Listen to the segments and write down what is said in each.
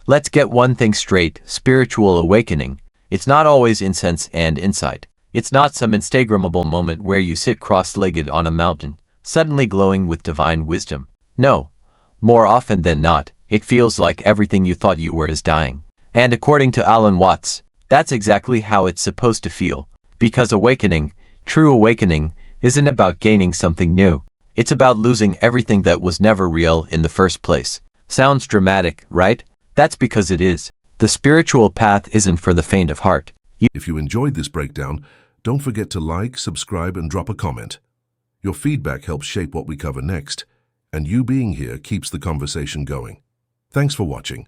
Let's get one thing straight, spiritual awakening. It's not always incense and insight. It's not some Instagrammable moment where you sit cross-legged on a mountain, suddenly glowing with divine wisdom. No. More often than not, it feels like everything you thought you were is dying. And according to Alan Watts, that's exactly how it's supposed to feel. Because awakening, true awakening, isn't about gaining something new. It's about losing everything that was never real in the first place. Sounds dramatic, right? That's because it is. The spiritual path isn't for the faint of heart. If you enjoyed this breakdown, don't forget to like, subscribe, and drop a comment. Your feedback helps shape what we cover next, and you being here keeps the conversation going. Thanks for watching.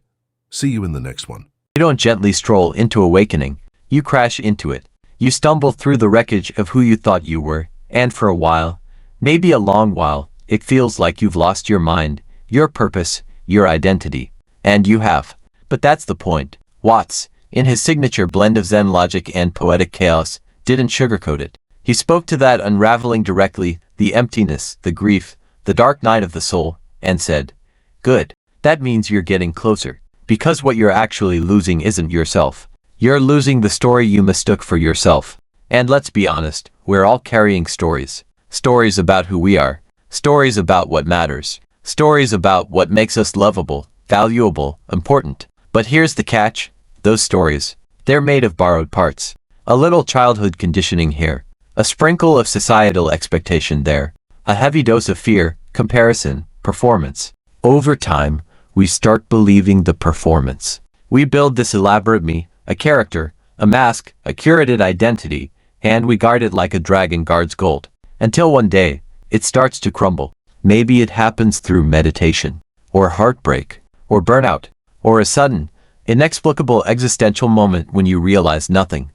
See you in the next one. You don't gently stroll into awakening. You crash into it. You stumble through the wreckage of who you thought you were, and for a while, maybe a long while, it feels like you've lost your mind, your purpose, your identity. And you have. But that's the point. Watts, in his signature blend of Zen logic and poetic chaos, didn't sugarcoat it. He spoke to that unraveling directly, the emptiness, the grief, the dark night of the soul, and said, "Good. That means you're getting closer. Because what you're actually losing isn't yourself. You're losing the story you mistook for yourself." And let's be honest, we're all carrying stories. Stories about who we are. Stories about what matters. Stories about what makes us lovable, valuable, important. But here's the catch. Those stories, they're made of borrowed parts. A little childhood conditioning here. A sprinkle of societal expectation there. A heavy dose of fear, comparison, performance. Over time, we start believing the performance. We build this elaborate me, a character, a mask, a curated identity, and we guard it like a dragon guards gold. Until one day, it starts to crumble. Maybe it happens through meditation, or heartbreak, or burnout, or a sudden, inexplicable existential moment when you realize nothing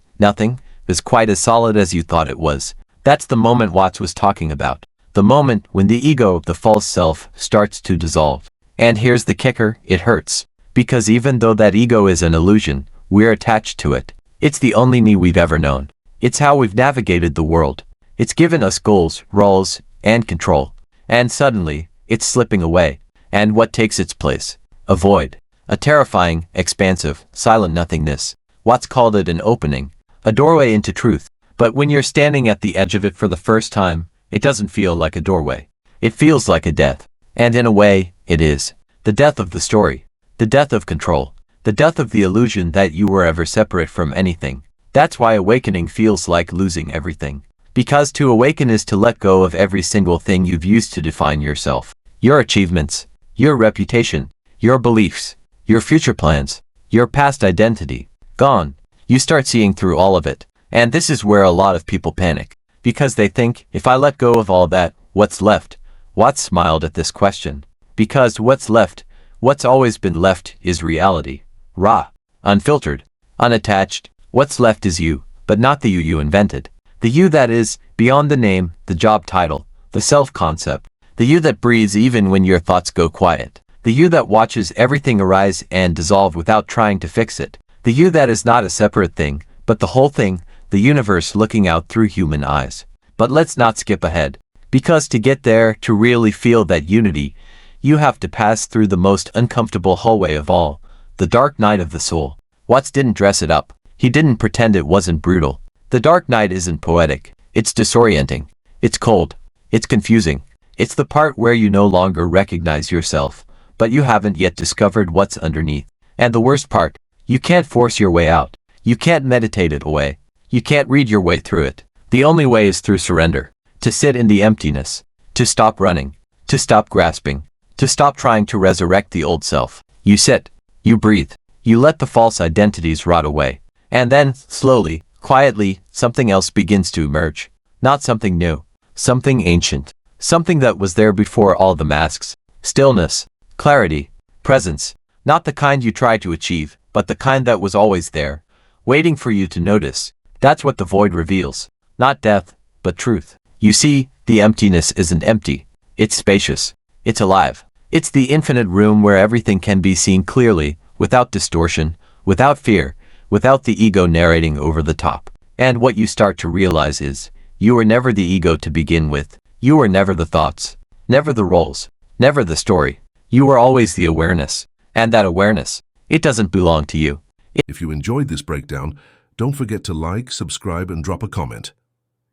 is quite as solid as you thought it was. That's the moment Watts was talking about. The moment when the ego, the false self, starts to dissolve. And here's the kicker, it hurts. Because even though that ego is an illusion, we're attached to it. It's the only me we've ever known. It's how we've navigated the world. It's given us goals, roles, and control. And suddenly, it's slipping away. And what takes its place? A void. A terrifying, expansive, silent nothingness. Watts called it an opening. A doorway into truth. But when you're standing at the edge of it for the first time, it doesn't feel like a doorway. It feels like a death. And in a way, it is. The death of the story. The death of control. The death of the illusion that you were ever separate from anything. That's why awakening feels like losing everything. Because to awaken is to let go of every single thing you've used to define yourself. Your achievements, your reputation, your beliefs, your future plans, your past identity. Gone. You start seeing through all of it. And this is where a lot of people panic. Because they think, if I let go of all that, what's left? Watts smiled at this question. Because what's left, what's always been left, is reality. Raw. Unfiltered. Unattached. What's left is you, but not the you invented. The you that is, beyond the name, the job title, the self-concept. The you that breathes even when your thoughts go quiet. The you that watches everything arise and dissolve without trying to fix it. The you that is not a separate thing, but the whole thing, the universe looking out through human eyes. But let's not skip ahead. Because to get there, to really feel that unity, you have to pass through the most uncomfortable hallway of all, the dark night of the soul. Watts didn't dress it up. He didn't pretend it wasn't brutal. The dark night isn't poetic. It's disorienting. It's cold. It's confusing. It's the part where you no longer recognize yourself, but you haven't yet discovered what's underneath. And the worst part, you can't force your way out. You can't meditate it away. You can't read your way through it. The only way is through surrender. To sit in the emptiness. To stop running. To stop grasping. To stop trying to resurrect the old self. You sit. You breathe. You let the false identities rot away. And then, slowly, quietly, something else begins to emerge. Not something new. Something ancient. Something that was there before all the masks. Stillness. Clarity. Presence. Not the kind you try to achieve, but the kind that was always there, waiting for you to notice. That's what the void reveals. Not death, but truth. You see, the emptiness isn't empty. It's spacious. It's alive. It's the infinite room where everything can be seen clearly, without distortion, without fear, without the ego narrating over the top. And what you start to realize is, you were never the ego to begin with. You were never the thoughts, never the roles, never the story. You were always the awareness. And that awareness, It doesn't belong to you. If you enjoyed this breakdown, don't forget to like, subscribe, and drop a comment.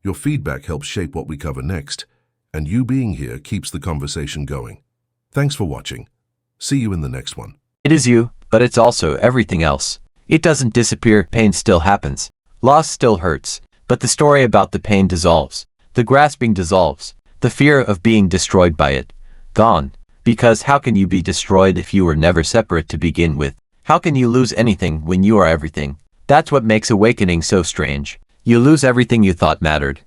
Your feedback helps shape what we cover next, and you being here keeps the conversation going. Thanks for watching. See you in the next one. It is you, but it's also everything else. It doesn't disappear, pain still happens. Loss still hurts, but the story about the pain dissolves. The grasping dissolves. The fear of being destroyed by it. Gone. Because how can you be destroyed if you were never separate to begin with? How can you lose anything when you are everything? That's what makes awakening so strange. You lose everything you thought mattered,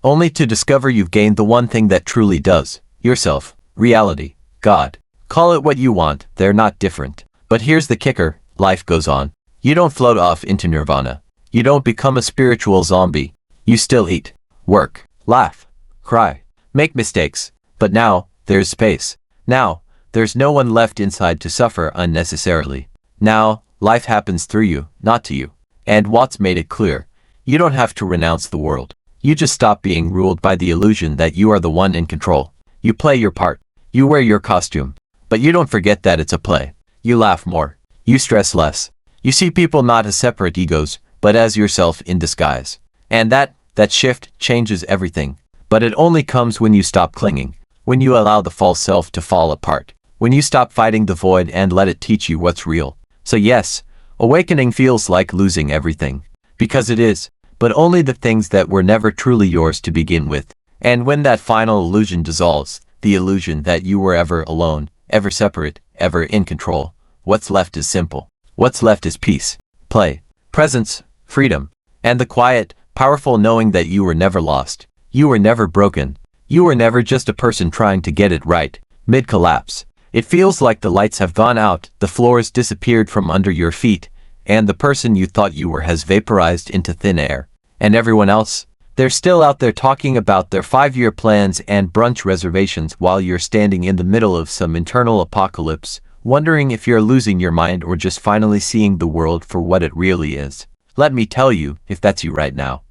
only to discover you've gained the one thing that truly does. Yourself. Reality. God. Call it what you want, they're not different. But here's the kicker, life goes on. You don't float off into nirvana. You don't become a spiritual zombie. You still eat, work, laugh, cry, make mistakes. But now, there's space. Now, there's no one left inside to suffer unnecessarily. Now, life happens through you, not to you. And Watts made it clear. You don't have to renounce the world. You just stop being ruled by the illusion that you are the one in control. You play your part. You wear your costume. But you don't forget that it's a play. You laugh more. You stress less. You see people not as separate egos, but as yourself in disguise. And that shift changes everything. But it only comes when you stop clinging. When you allow the false self to fall apart. When you stop fighting the void and let it teach you what's real. So yes, awakening feels like losing everything. Because it is. But only the things that were never truly yours to begin with. And when that final illusion dissolves, the illusion that you were ever alone, ever separate, ever in control, what's left is simple. What's left is peace, play, presence, freedom, and the quiet, powerful knowing that you were never lost. You were never broken. You were never just a person trying to get it right, mid-collapse. It feels like the lights have gone out, the floors disappeared from under your feet, and the person you thought you were has vaporized into thin air. And everyone else? They're still out there talking about their 5-year plans and brunch reservations while you're standing in the middle of some internal apocalypse, wondering if you're losing your mind or just finally seeing the world for what it really is. Let me tell you, if that's you right now.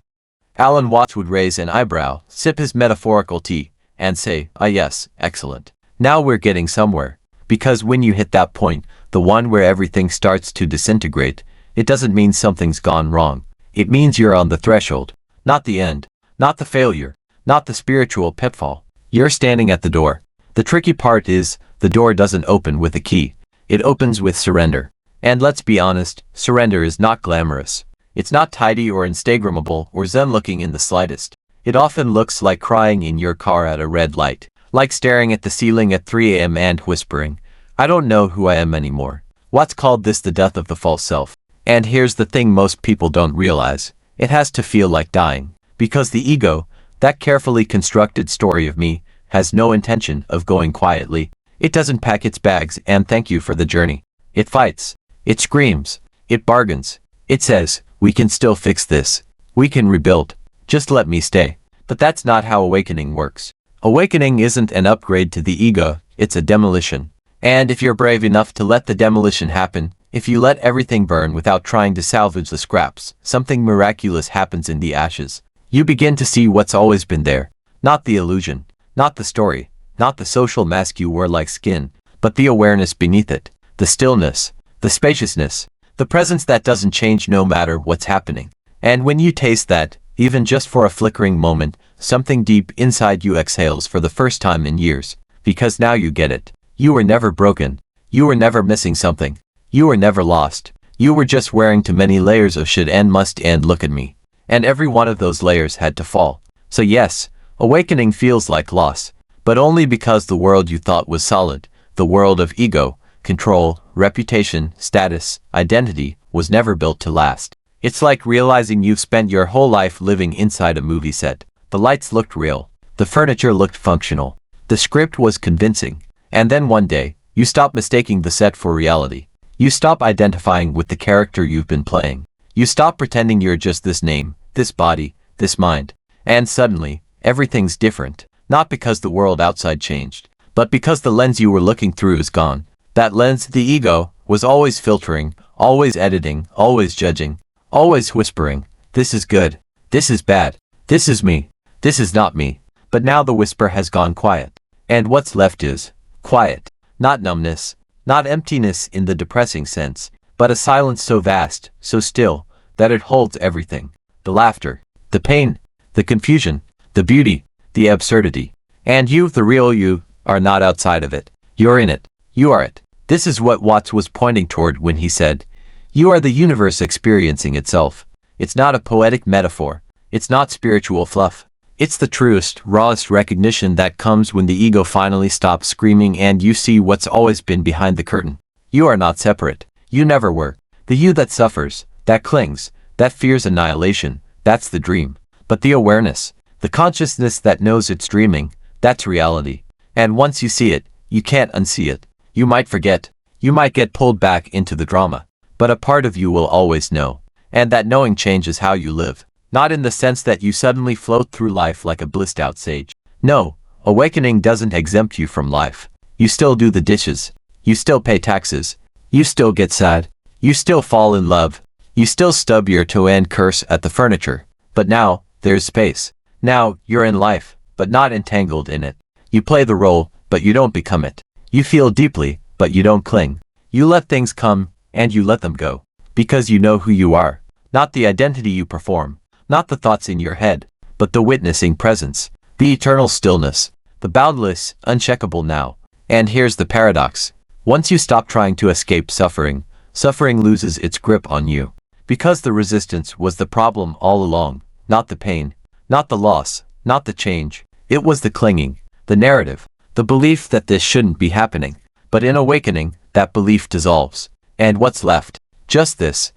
Alan Watts would raise an eyebrow, sip his metaphorical tea, and say, "Ah yes, excellent. Now we're getting somewhere." Because when you hit that point, the one where everything starts to disintegrate, it doesn't mean something's gone wrong. It means you're on the threshold. Not the end. Not the failure. Not the spiritual pitfall. You're standing at the door. The tricky part is, the door doesn't open with a key. It opens with surrender. And let's be honest, surrender is not glamorous. It's not tidy or Instagrammable or zen-looking in the slightest. It often looks like crying in your car at a red light. Like staring at the ceiling at 3 a.m. and whispering, "I don't know who I am anymore." Watts called this the death of the false self. And here's the thing most people don't realize. It has to feel like dying. Because the ego, that carefully constructed story of me, has no intention of going quietly. It doesn't pack its bags and thank you for the journey. It fights. It screams. It bargains. It says, "We can still fix this. We can rebuild. Just let me stay." But that's not how awakening works. Awakening isn't an upgrade to the ego, it's a demolition. And if you're brave enough to let the demolition happen, if you let everything burn without trying to salvage the scraps, something miraculous happens in the ashes. You begin to see what's always been there. Not the illusion, not the story, not the social mask you wore like skin, but the awareness beneath it, the stillness, the spaciousness, the presence that doesn't change no matter what's happening. And when you taste that, even just for a flickering moment, something deep inside you exhales for the first time in years. Because now you get it. You were never broken. You were never missing something. You were never lost. You were just wearing too many layers of should and must and look at me. And every one of those layers had to fall. So yes, awakening feels like loss. But only because the world you thought was solid, the world of ego, control, reputation, status, identity, was never built to last. It's like realizing you've spent your whole life living inside a movie set. The lights looked real. The furniture looked functional. The script was convincing. And then one day, you stop mistaking the set for reality. You stop identifying with the character you've been playing. You stop pretending you're just this name, this body, this mind. And suddenly, everything's different. Not because the world outside changed, but because the lens you were looking through is gone. That lens, the ego, was always filtering, always editing, always judging, always whispering, "This is good. This is bad. This is me. This is not me." But now the whisper has gone quiet. And what's left is quiet. Not numbness. Not emptiness in the depressing sense. but a silence so vast, so still, that it holds everything. The laughter, the pain, the confusion, the beauty, the absurdity. And you, the real you, are not outside of it. You're in it. You are it. This is what Watts was pointing toward when he said, "You are the universe experiencing itself." It's not a poetic metaphor. It's not spiritual fluff. It's the truest, rawest recognition that comes when the ego finally stops screaming and you see what's always been behind the curtain. You are not separate. You never were. The you that suffers, that clings, that fears annihilation, that's the dream. But the awareness, the consciousness that knows it's dreaming, that's reality. And once you see it, you can't unsee it. You might forget. You might get pulled back into the drama. But a part of you will always know. And that knowing changes how you live. Not in the sense that you suddenly float through life like a blissed out sage. No, awakening doesn't exempt you from life. You still do the dishes. You still pay taxes. You still get sad. You still fall in love. You still stub your toe and curse at the furniture. But now, there's space. Now, you're in life, but not entangled in it. You play the role, but you don't become it. You feel deeply, but you don't cling. You let things come, and you let them go. Because you know who you are. Not the identity you perform. Not the thoughts in your head, but the witnessing presence, the eternal stillness, the boundless, uncheckable now. And here's the paradox. Once you stop trying to escape suffering, suffering loses its grip on you. Because the resistance was the problem all along, not the pain, not the loss, not the change. It was the clinging, the narrative, the belief that this shouldn't be happening. But in awakening, that belief dissolves. And what's left? Just this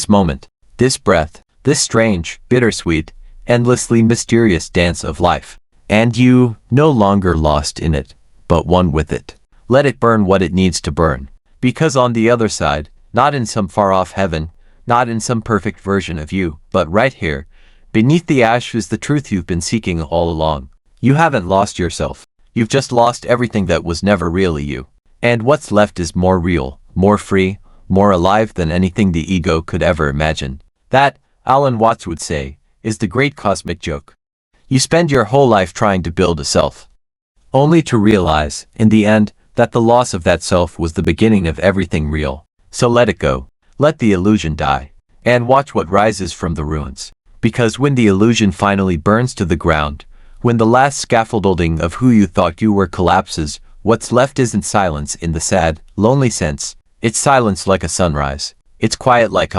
moment, this breath, this strange, bittersweet, endlessly mysterious dance of life. And you, no longer lost in it, but one with it. Let it burn what it needs to burn. Because on the other side, not in some far-off heaven, not in some perfect version of you, but right here, beneath the ash is the truth you've been seeking all along. You haven't lost yourself. You've just lost everything that was never really you. And what's left is more real, more free, more alive than anything the ego could ever imagine. That, Alan Watts would say, is the great cosmic joke. You spend your whole life trying to build a self, only to realize, in the end, that the loss of that self was the beginning of everything real. So let it go. Let the illusion die. And watch what rises from the ruins. Because when the illusion finally burns to the ground, when the last scaffolding of who you thought you were collapses, what's left isn't silence in the sad, lonely sense. It's silence like a sunrise. It's quiet like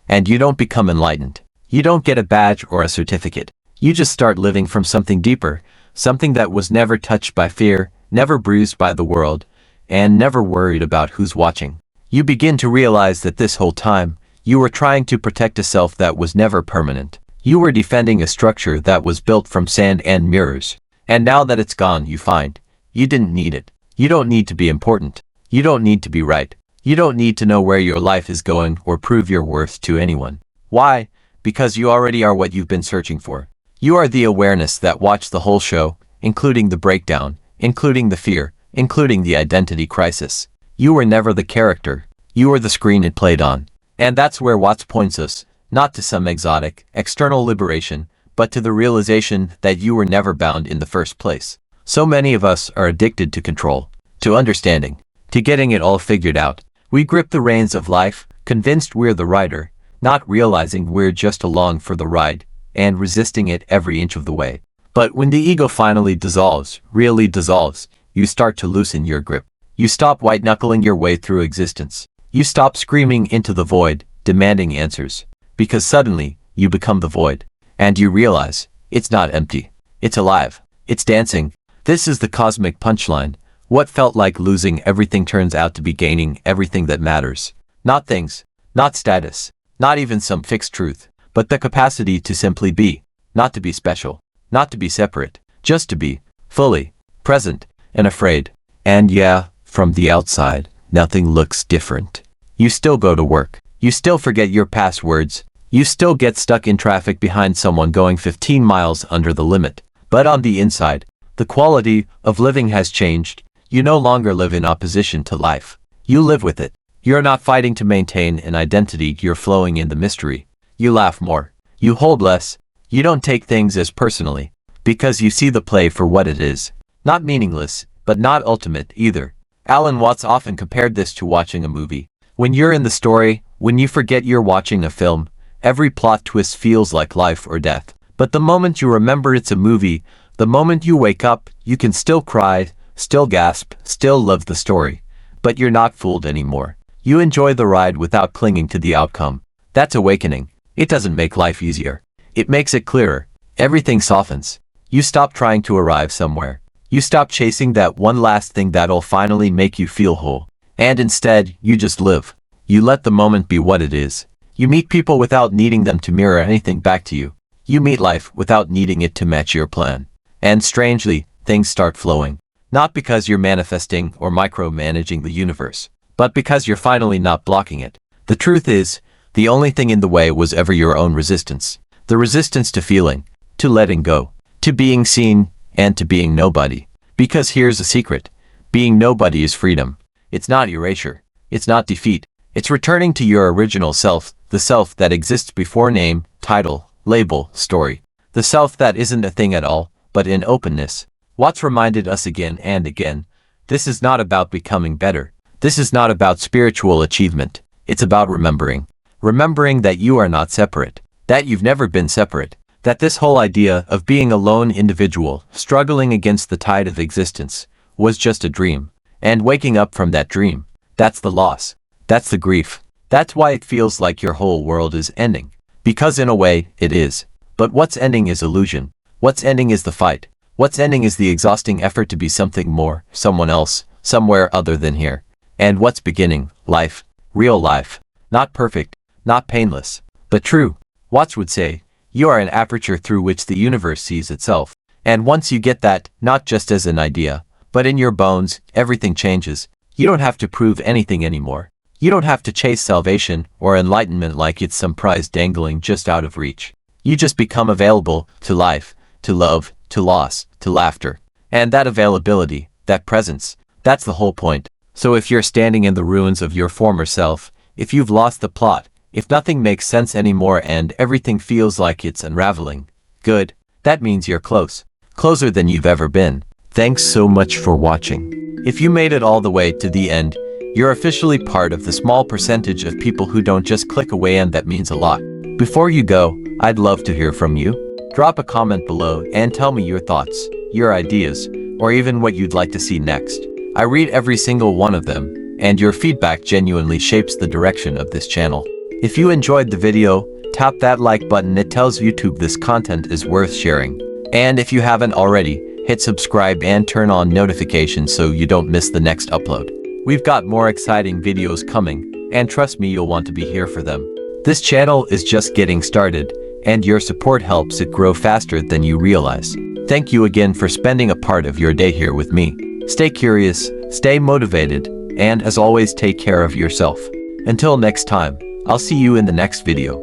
and you don't become enlightened. You don't get a badge or a certificate. You just start living from something deeper, something that was never touched by fear, never bruised by the world, and never worried about who's watching. You begin to realize that this whole time, you were trying to protect a self that was never permanent. You were defending a structure that was built from sand and mirrors. And now that it's gone, you find, you didn't need it. You don't need to be important. You don't need to be right. You don't need to know where your life is going or prove your worth to anyone. Why? Because you already are what you've been searching for. You are the awareness that watched the whole show, including the breakdown, including the fear, including the identity crisis. You were never the character. You were the screen it played on. And that's where Watts points us, not to some exotic, external liberation, but to the realization that you were never bound in the first place. So many of us are addicted to control, to understanding, to getting it all figured out. We grip the reins of life, convinced we're the rider, not realizing we're just along for the ride, and resisting it every inch of the way. But when the ego finally dissolves, really dissolves, you start to loosen your grip. You stop white-knuckling your way through existence. You stop screaming into the void, demanding answers. Because suddenly, you become the void. And you realize, it's not empty. It's alive. It's dancing. This is the cosmic punchline. What felt like losing everything turns out to be gaining everything that matters. Not things, not status, not even some fixed truth, but the capacity to simply be, not to be special, not to be separate, just to be, fully, present, and afraid. And yeah, from the outside, nothing looks different. You still go to work. You still forget your passwords. You still get stuck in traffic behind someone going 15 miles under the limit. But on the inside, the quality of living has changed. You no longer live in opposition to life. You live with it. You're not fighting to maintain an identity, you're flowing in the mystery. You laugh more. You hold less. You don't take things as personally. Because you see the play for what it is. Not meaningless, but not ultimate either. Alan Watts often compared this to watching a movie. When you're in the story, when you forget you're watching a film, every plot twist feels like life or death. But the moment you remember it's a movie, the moment you wake up, you can still cry, still gasp, still love the story. But you're not fooled anymore. You enjoy the ride without clinging to the outcome. That's awakening. It doesn't make life easier. It makes it clearer. Everything softens. You stop trying to arrive somewhere. You stop chasing that one last thing that'll finally make you feel whole. And instead, you just live. You let the moment be what it is. You meet people without needing them to mirror anything back to you. You meet life without needing it to match your plan. And strangely, things start flowing. Not because you're manifesting or micromanaging the universe, but because you're finally not blocking it. The truth is, the only thing in the way was ever your own resistance. The resistance to feeling, to letting go, to being seen, and to being nobody. Because here's a secret. Being nobody is freedom. It's not erasure. It's not defeat. It's returning to your original self, the self that exists before name, title, label, story. The self that isn't a thing at all, but in openness. Watts reminded us again and again, this is not about becoming better. This is not about spiritual achievement. It's about remembering. Remembering that you are not separate. That you've never been separate. That this whole idea of being a lone individual, struggling against the tide of existence, was just a dream. And waking up from that dream, that's the loss. That's the grief. That's why it feels like your whole world is ending. Because in a way, it is. But what's ending is illusion. What's ending is the fight. What's ending is the exhausting effort to be something more, someone else, somewhere other than here. And what's beginning? Life. Real life. Not perfect, not painless, but true. Watts would say, you are an aperture through which the universe sees itself. And once you get that, not just as an idea, but in your bones, everything changes. You don't have to prove anything anymore. You don't have to chase salvation or enlightenment like it's some prize dangling just out of reach. You just become available to life, to love, to loss, to laughter. And that availability, that presence, that's the whole point. So if you're standing in the ruins of your former self, if you've lost the plot, if nothing makes sense anymore and everything feels like it's unraveling, good, that means you're close. Closer than you've ever been. Thanks so much for watching. If you made it all the way to the end, you're officially part of the small percentage of people who don't just click away, and that means a lot. Before you go, I'd love to hear from you. Drop a comment below and tell me your thoughts, your ideas, or even what you'd like to see next. I read every single one of them, and your feedback genuinely shapes the direction of this channel. If you enjoyed the video, tap that like button. It tells YouTube this content is worth sharing. And if you haven't already, hit subscribe and turn on notifications so you don't miss the next upload. We've got more exciting videos coming, and trust me, you'll want to be here for them. This channel is just getting started, and your support helps it grow faster than you realize. Thank you again for spending a part of your day here with me. Stay curious, stay motivated, and as always, take care of yourself. Until next time, I'll see you in the next video.